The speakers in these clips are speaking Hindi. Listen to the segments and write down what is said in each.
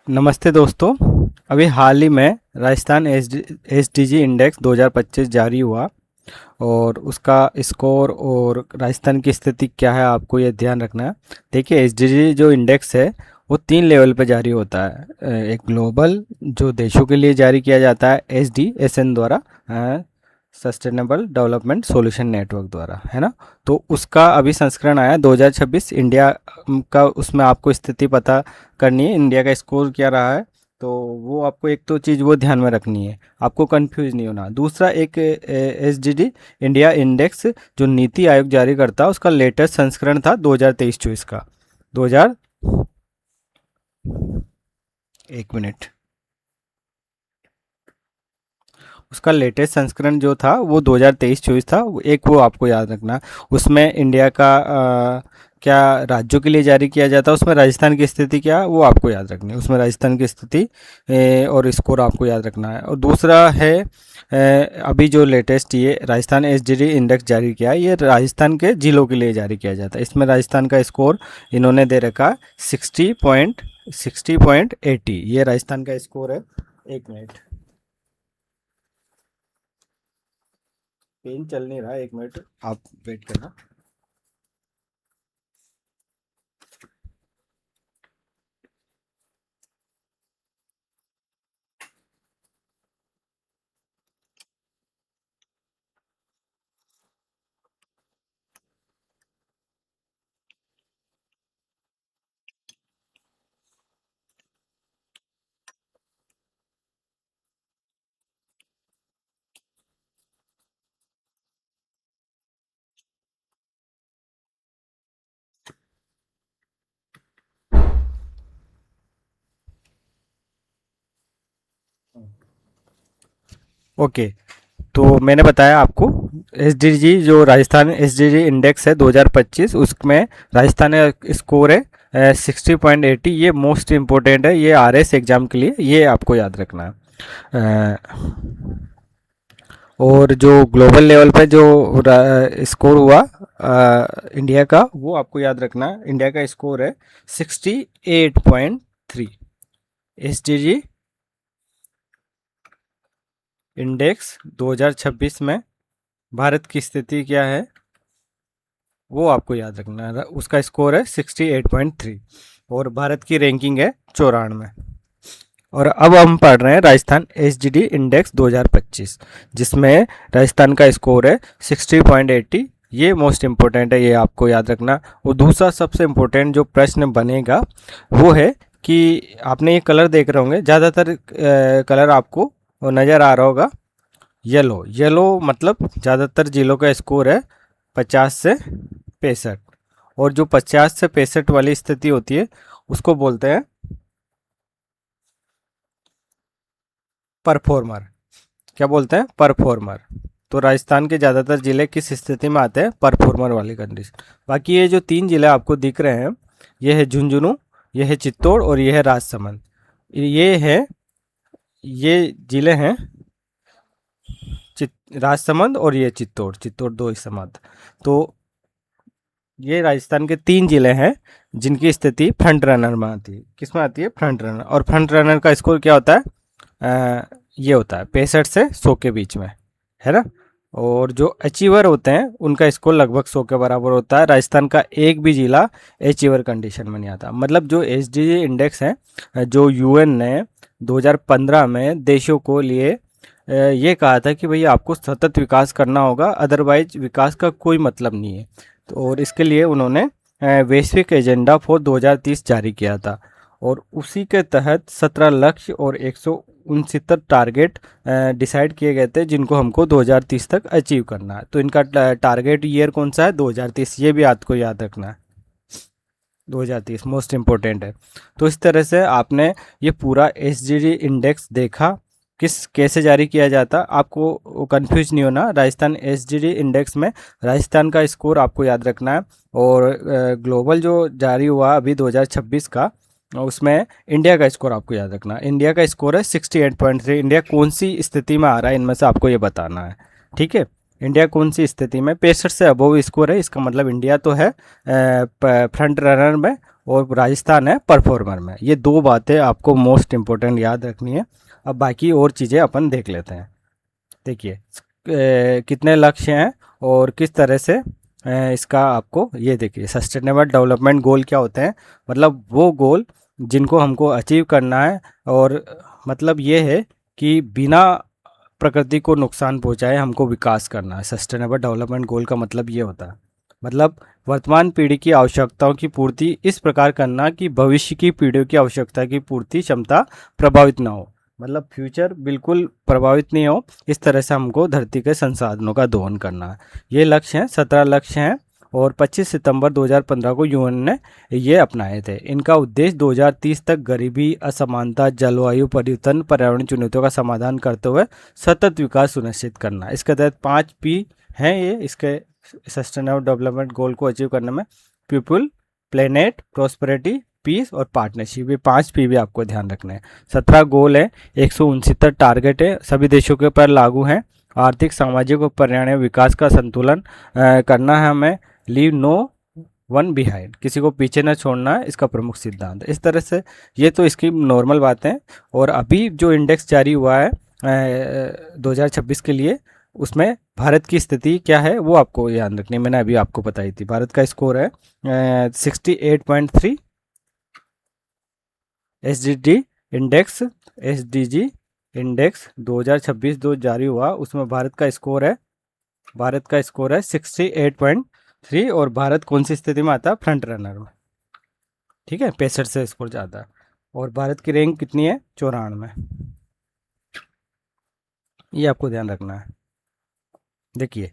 नमस्ते दोस्तों। अभी हाल ही में राजस्थान एसडीजी इंडेक्स 2025 जारी हुआ और उसका स्कोर और राजस्थान की स्थिति क्या है आपको ये ध्यान रखना है। देखिए, एसडीजी जो इंडेक्स है वो 3 लेवल पे जारी होता है। एक ग्लोबल जो देशों के लिए जारी किया जाता है एसडीएसएन द्वारा, सस्टेनेबल डेवलपमेंट सॉल्यूशन नेटवर्क द्वारा, है ना। तो उसका अभी संस्करण आया 2026 इंडिया का। उसमें आपको स्थिति पता करनी है, इंडिया का स्कोर क्या रहा है। तो वो आपको एक तो चीज़ वो ध्यान में रखनी है, आपको कंफ्यूज नहीं होना। दूसरा, एक एसडीडी इंडिया इंडेक्स जो नीति आयोग जारी करता है उसका लेटेस्ट संस्करण था 2023-24 का। 2000 एक मिनट, उसका लेटेस्ट संस्करण जो था वो 2023-24 था। एक वो आपको याद रखना। उसमें इंडिया का क्या राज्यों के लिए जारी किया जाता है, उसमें राजस्थान की स्थिति क्या है वो आपको याद रखनी है। उसमें राजस्थान की स्थिति और स्कोर आपको याद रखना है। और दूसरा है अभी जो लेटेस्ट ये राजस्थान एसडीडी इंडेक्स जारी किया है, ये राजस्थान के जिलों के लिए जारी किया जाता है। इसमें राजस्थान का स्कोर इन्होंने दे रखा 60.80। ये राजस्थान का स्कोर है। एक मिनट, पेन चल नहीं रहा, एक मिनट आप वेट करना। ओके, तो मैंने बताया आपको एसडीजी जो राजस्थान एसडीजी इंडेक्स है 2025, उसमें राजस्थान का स्कोर है 60.80। ये मोस्ट इम्पोर्टेंट है, ये आरएस एग्जाम के लिए, ये आपको याद रखना है। और जो ग्लोबल लेवल पे जो स्कोर हुआ इंडिया का, वो आपको याद रखना है। इंडिया का स्कोर है 68.3। एसडीजी इंडेक्स 2026 में भारत की स्थिति क्या है वो आपको याद रखना है। उसका स्कोर है 68.3 और भारत की रैंकिंग है 94। और अब हम पढ़ रहे हैं राजस्थान एसजीडी इंडेक्स 2025, जिसमें राजस्थान का स्कोर है 60.80। ये मोस्ट इम्पोर्टेंट है, ये आपको याद रखना। और दूसरा सबसे इम्पोर्टेंट जो प्रश्न बनेगा वो है कि आपने ये कलर देख रहे होंगे, ज़्यादातर कलर आपको नज़र आ रहा होगा येलो। येलो मतलब ज़्यादातर जिलों का स्कोर है 50 से 65। और जो 50 से 65 वाली स्थिति होती है उसको बोलते हैं परफॉर्मर। क्या बोलते हैं? परफॉर्मर। तो राजस्थान के ज़्यादातर ज़िले किस स्थिति में आते हैं? परफॉर्मर वाली कंडीशन। बाकी ये जो 3 ज़िले आपको दिख रहे हैं, ये है झुंझुनू, ये है चित्तौड़ और ये है राजसमंद। ये ज़िले हैं राजसमंद और ये चित्तौड़। चित्तौड़ दो हिस्सा में आता है। तो ये राजस्थान के 3 ज़िले हैं जिनकी स्थिति फ्रंट रनर में आती है। किस में आती है? Front runner. और फ्रंट रनर का स्कोर क्या होता है? ये होता है 65 से 100 के बीच में, है ना। और जो अचीवर होते हैं उनका स्कोर लगभग 100 के बराबर होता है। राजस्थान का एक भी जिला अचीवर कंडीशन में नहीं आता। मतलब जो एसडीजी इंडेक्स है, जो यूएन ने 2015 में देशों को लिए ये कहा था कि भैया आपको सतत विकास करना होगा, अदरवाइज विकास का कोई मतलब नहीं है। तो और इसके लिए उन्होंने वैश्विक एजेंडा फॉर 2030 जारी किया था। और उसी के तहत 17 लक्ष्य और 169 टारगेट डिसाइड किए गए थे जिनको हमको 2030 तक अचीव करना है। तो इनका टारगेट ईयर कौन सा है? 2030। ये भी आपको याद रखना है, 2030 मोस्ट इम्पोर्टेंट है। तो इस तरह से आपने ये पूरा एसडीजी इंडेक्स देखा किस कैसे जारी किया जाता। आपको कंफ्यूज नहीं होना। राजस्थान एसडीडी इंडेक्स में राजस्थान का स्कोर आपको याद रखना है। और ग्लोबल जो जारी हुआ अभी 2026 का, उसमें इंडिया का स्कोर आपको याद रखना। इंडिया का स्कोर है 68.3। इंडिया कौन सी स्थिति में आ रहा है इनमें से आपको ये बताना है, ठीक है। इंडिया कौन सी स्थिति में? 65 से अबोव स्कोर है, इसका मतलब इंडिया तो है फ्रंट रनर में। और राजस्थान है परफॉर्मर में। ये 2 बातें आपको मोस्ट इम्पोर्टेंट याद रखनी है। अब बाकी और चीज़ें अपन देख लेते हैं। देखिए कितने लक्ष्य हैं और किस तरह से इसका आपको ये देखिए सस्टेनेबल डेवलपमेंट गोल क्या होते हैं, मतलब वो गोल जिनको हमको अचीव करना है और मतलब ये है कि बिना प्रकृति को नुकसान पहुंचाए हमको विकास करना है। सस्टेनेबल डेवलपमेंट गोल का मतलब ये होता है, मतलब वर्तमान पीढ़ी की आवश्यकताओं की पूर्ति इस प्रकार करना कि भविष्य की पीढ़ियों की आवश्यकता की पूर्ति क्षमता प्रभावित ना हो, मतलब फ्यूचर बिल्कुल प्रभावित नहीं हो, इस तरह से हमको धरती के संसाधनों का दोहन करना है। ये लक्ष्य हैं, 17 लक्ष्य हैं और 25 सितंबर 2015 को यूएन ने ये अपनाए थे। इनका उद्देश्य 2030 तक गरीबी, असमानता, जलवायु परिवर्तन, पर्यावरण चुनौतियों का समाधान करते हुए सतत विकास सुनिश्चित करना। इसके तहत 5 पी हैं ये इसके सस्टेनेबल डेवलपमेंट गोल को अचीव करने में, पीपल, प्लेनेट, प्रोस्पेरिटी, पीस और पार्टनरशिप। ये 5 पी भी आपको ध्यान रखना है। 17 गोल है, 169 टारगेट है, सभी देशों के ऊपर लागू हैं। आर्थिक, सामाजिक और पर्यावरणीय विकास का संतुलन करना है हमें। लीव नो वन बिहाइंड, किसी को पीछे न छोड़ना है इसका प्रमुख सिद्धांत। इस तरह से ये तो इसकी नॉर्मल बातें हैं। और अभी जो इंडेक्स जारी हुआ है 2026 के लिए, उसमें भारत की स्थिति क्या है वो आपको याद रखनी है। मैंने अभी आपको बताई थी। भारत का स्कोर है 68.3। एसडीजी इंडेक्स 2026 जो जारी हुआ उसमें भारत का स्कोर है 68.3 और भारत कौन सी स्थिति में आता है? फ्रंट रनर में, ठीक है, 65 से स्कोर जाता है। और भारत की रैंक कितनी है? 94। ये आपको ध्यान रखना है। देखिए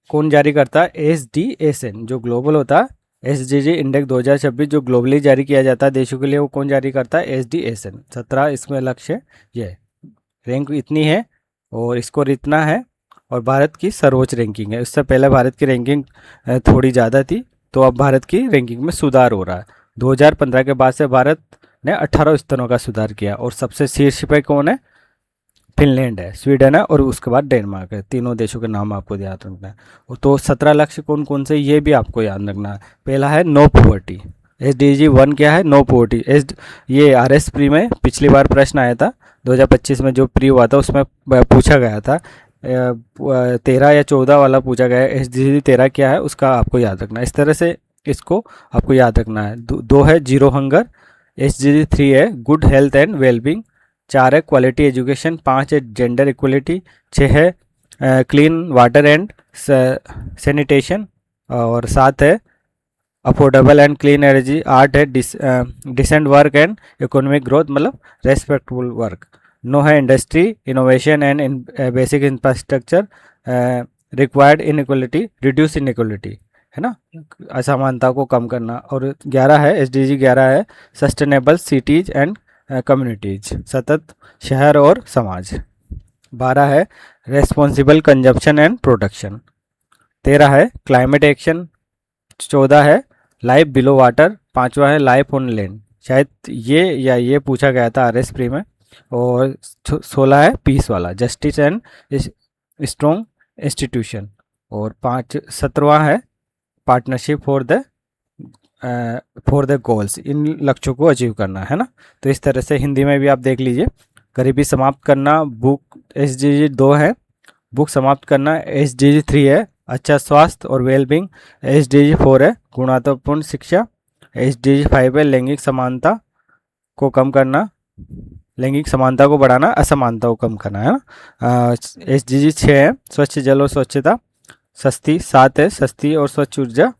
कौन जारी करता है? SDASN जो ग्लोबल होता है। एसडीजी इंडेक्स 2026 जो ग्लोबली जारी किया जाता है देशों के लिए, वो कौन जारी करता है? SDASN। 17 इसमें लक्ष्य, ये रैंक इतनी है और स्कोर इतना है और भारत की सर्वोच्च रैंकिंग है। इससे पहले भारत की रैंकिंग थोड़ी ज़्यादा थी, तो अब भारत की रैंकिंग में सुधार हो रहा है। 2015 के बाद से भारत ने 18 स्थानों का सुधार किया और सबसे शीर्ष पे कौन है? फिनलैंड है, स्वीडन है और उसके बाद डेनमार्क है। तीनों देशों के नाम आपको याद रखना है। तो 17 लक्ष्य कौन कौन से, ये भी आपको याद रखना है। पहला है नो पॉवर्टी। SDG 1 क्या है? No poverty. ये RS प्री में पिछली बार प्रश्न आया था 2025 में, जो प्री हुआ था उसमें पूछा गया था 13 या 14 वाला पूछा गया है। SDG 13 क्या है उसका आपको याद रखना है। इस तरह से इसको आपको याद रखना है। 2 है जीरो हंगर। SDG 3 है गुड हेल्थ एंड वेलबींग। 4 है क्वालिटी एजुकेशन। 5 है जेंडर इक्वलिटी। 6 है क्लीन वाटर एंड सैनिटेशन और 7 है अफोर्डेबल एंड क्लीन एनर्जी। 8 है decent work and economic growth, मतलब रेस्पेक्टफुल वर्क। 9 है industry innovation and basic infrastructure required inequality reduce inequality, है ना, असमानता को कम करना। और 11 है SDG 11 है सस्टेनेबल सिटीज एंड कम्युनिटीज, सतत शहर और समाज। 12 है रेस्पॉन्सिबल कंजप्शन एंड प्रोडक्शन। 13 है क्लाइमेट एक्शन। 14 है लाइफ बिलो वाटर। 5वां है लाइफ ऑन लैंड, शायद ये पूछा गया था RS प्री में। और 16 है पीस वाला, जस्टिस एंड स्ट्रॉन्ग इंस्टीट्यूशन। और 17वां है पार्टनरशिप फॉर द गोल्स। इन लक्ष्यों को अचीव करना है ना। तो इस तरह से हिंदी में भी आप देख लीजिए। गरीबी समाप्त करना बुक SDG 2 है, बुक समाप्त करना। SDG 3 है अच्छा स्वास्थ्य और वेलबींग। SDG 4 है गुणवत्तापूर्ण शिक्षा। SDG 5 है लैंगिक समानता को कम करना, लैंगिक समानता को बढ़ाना, असमानता को कम करना, है ना। SDG 6 है स्वच्छ जल और स्वच्छता। 7 है सस्ती और स्वच्छ ऊर्जा।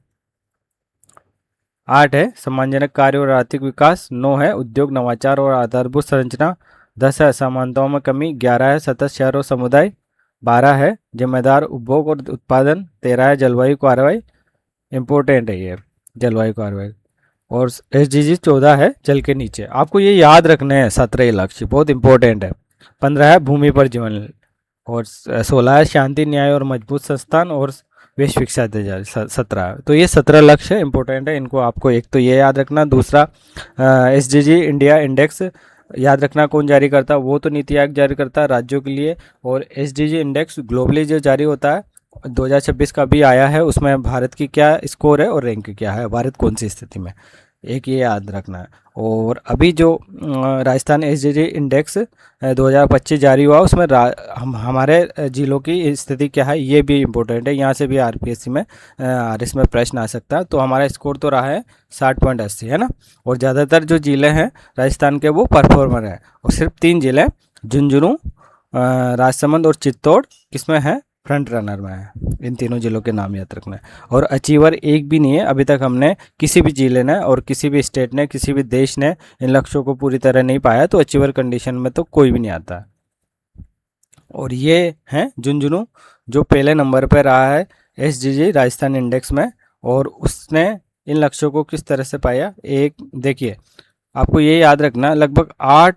8 है सम्मानजनक कार्य और आर्थिक विकास। 9 है उद्योग, नवाचार और आधारभूत संरचना। 10 है असमानताओं में कमी। 11 है सतत शहर और समुदाय। 12 है जिम्मेदार उपभोग और उत्पादन। 13 है जलवायु कार्रवाई, इंपॉर्टेंट है ये जलवायु कार्रवाई। और SDG 14 है जल के नीचे। आपको ये याद रखने हैं 17 लक्ष्य, बहुत इंपॉर्टेंट है। 15 है भूमि पर जीवन। और 16 है शांति, न्याय और मजबूत संस्थान और वैश्विक साझेदारी। 17। तो ये 17 लक्ष्य इंपॉर्टेंट है, इनको आपको एक तो ये याद रखना। दूसरा SDG इंडिया इंडेक्स याद रखना कौन जारी करता है? वो तो नीति आयोग जारी करता है राज्यों के लिए। और SDG इंडेक्स ग्लोबली जो जारी होता है 2026 का भी आया है, उसमें भारत की क्या स्कोर है और रैंक क्या है, भारत कौन सी स्थिति में। एक ये याद रखना है। और अभी जो राजस्थान एसडीजी इंडेक्स 2025 जारी हुआ, उसमें हमारे जिलों की स्थिति क्या है ये भी इम्पोर्टेंट है। यहाँ से भी आरपीएससी में आरएस में प्रश्न आ सकता है। तो हमारा स्कोर तो रहा है 60.80, है ना। और ज़्यादातर जो जिले हैं राजस्थान के वो परफॉर्मर है, और सिर्फ 3 जिले झुंझुनू, राजसमंद और चित्तौड़ किसमें है, फ्रंट रनर में है। इन तीनों जिलों के नाम याद रखना है। और अचीवर एक भी नहीं है अभी तक, हमने किसी भी जिले ने और किसी भी स्टेट ने, किसी भी देश ने इन लक्ष्यों को पूरी तरह नहीं पाया, तो अचीवर कंडीशन में तो कोई भी नहीं आता। और ये है झुंझुनू जो पहले नंबर पर रहा है एसडीजी राजस्थान इंडेक्स में, और उसने इन लक्ष्यों को किस तरह से पाया। एक देखिए, आपको ये याद रखना, लगभग 8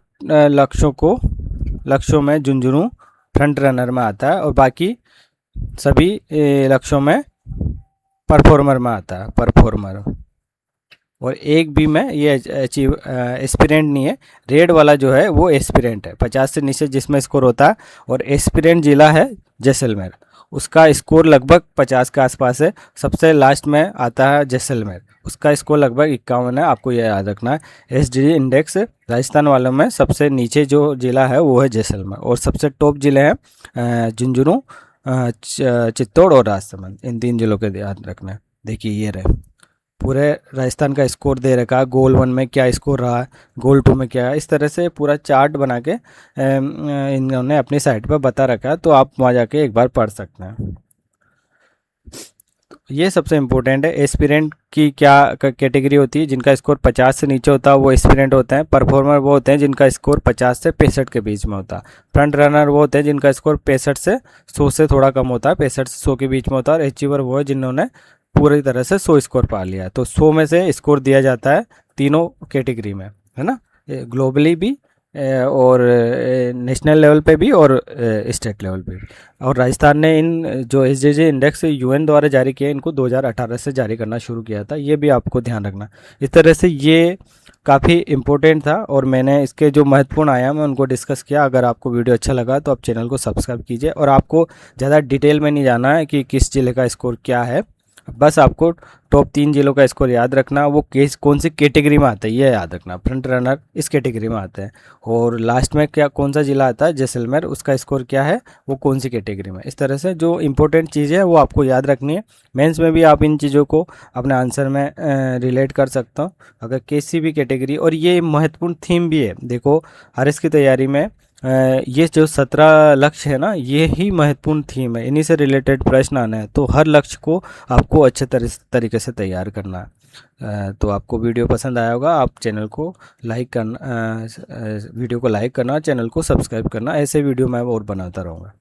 लक्ष्यों में झुंझुनू फ्रंट रनर में आता है, और बाकी सभी लक्ष्यों में परफॉर्मर में आता है, परफॉर्मर। और एक भी में ये अचीव एस्पिरेंट नहीं है। रेड वाला जो है वो एस्पिरेंट है, 50 से नीचे जिसमें स्कोर होता है। और एस्पिरेंट जिला है जैसलमेर, उसका स्कोर लगभग 50 के आसपास है। सबसे लास्ट में आता है जैसलमेर, उसका स्कोर लगभग 51 है। आपको यह याद रखना है। एसडीजी इंडेक्स राजस्थान वालों में सबसे नीचे जो जिला है वो है जैसलमेर, और सबसे टॉप जिले हैं झुंझुनू, चित्तौड़ और राजसमंद। इन 3 जिलों के याद रखना है। देखिए ये रहे पूरे राजस्थान का स्कोर दे रखा है, गोल 1 में क्या स्कोर रहा है, गोल 2 में क्या है। इस तरह से पूरा चार्ट बना के इन्होंने अपनी साइट पर बता रखा है, तो आप वहाँ जाके एक बार पढ़ सकते हैं। ये सबसे इम्पोर्टेंट है। एस्पिरेंट की क्या कैटेगरी होती है, जिनका स्कोर 50 से नीचे होता है वो एस्पिरेंट होते हैं। परफॉर्मर वो होते हैं जिनका स्कोर 50 से 65 के बीच में होता है। फ्रंट रनर वो होते हैं जिनका स्कोर 65 से 100 से थोड़ा कम होता है, 65 से 100 के बीच में होता है। और अचीवर वो है जिन्होंने पूरी तरह से 100 स्कोर पा लिया है। तो 100 में से स्कोर दिया जाता है तीनों कैटेगरी में, है ना, ग्लोबली भी और नेशनल लेवल पे भी और स्टेट लेवल पे भी। और राजस्थान ने इन जो एसडीजी इंडेक्स यूएन द्वारा जारी किया, इनको 2018 से जारी करना शुरू किया था। ये भी आपको ध्यान रखना। इस तरह से ये काफ़ी इम्पोर्टेंट था, और मैंने इसके जो महत्वपूर्ण आयाम है उनको डिस्कस किया। अगर आपको वीडियो अच्छा लगा तो आप चैनल को सब्सक्राइब कीजिए। और आपको ज़्यादा डिटेल में नहीं जाना है कि किस जिले का स्कोर क्या है, बस आपको टॉप 3 जिलों का स्कोर याद रखना, वो केस कौन सी कैटेगरी में आता है ये याद रखना। फ्रंट रनर इस कैटेगरी में आता है, और लास्ट में क्या कौन सा जिला आता है जैसलमेर, उसका स्कोर क्या है, वो कौन सी कैटेगरी में। इस तरह से जो इंपॉर्टेंट चीज़ें हैं वो आपको याद रखनी है। मेंस में भी आप इन चीज़ों को अपने आंसर में रिलेट कर सकता हूँ, अगर किसी भी कैटेगरी। और ये महत्वपूर्ण थीम भी है। देखो आरएस की तैयारी में ये जो 17 लक्ष्य है ना, ये ही महत्वपूर्ण थीम है, इन्हीं से रिलेटेड प्रश्न आना है। तो हर लक्ष्य को आपको अच्छे तरीके से तैयार करना है। तो आपको वीडियो पसंद आया होगा, आप चैनल को लाइक करना, वीडियो को लाइक करना, चैनल को सब्सक्राइब करना। ऐसे वीडियो मैं और बनाता रहूँगा।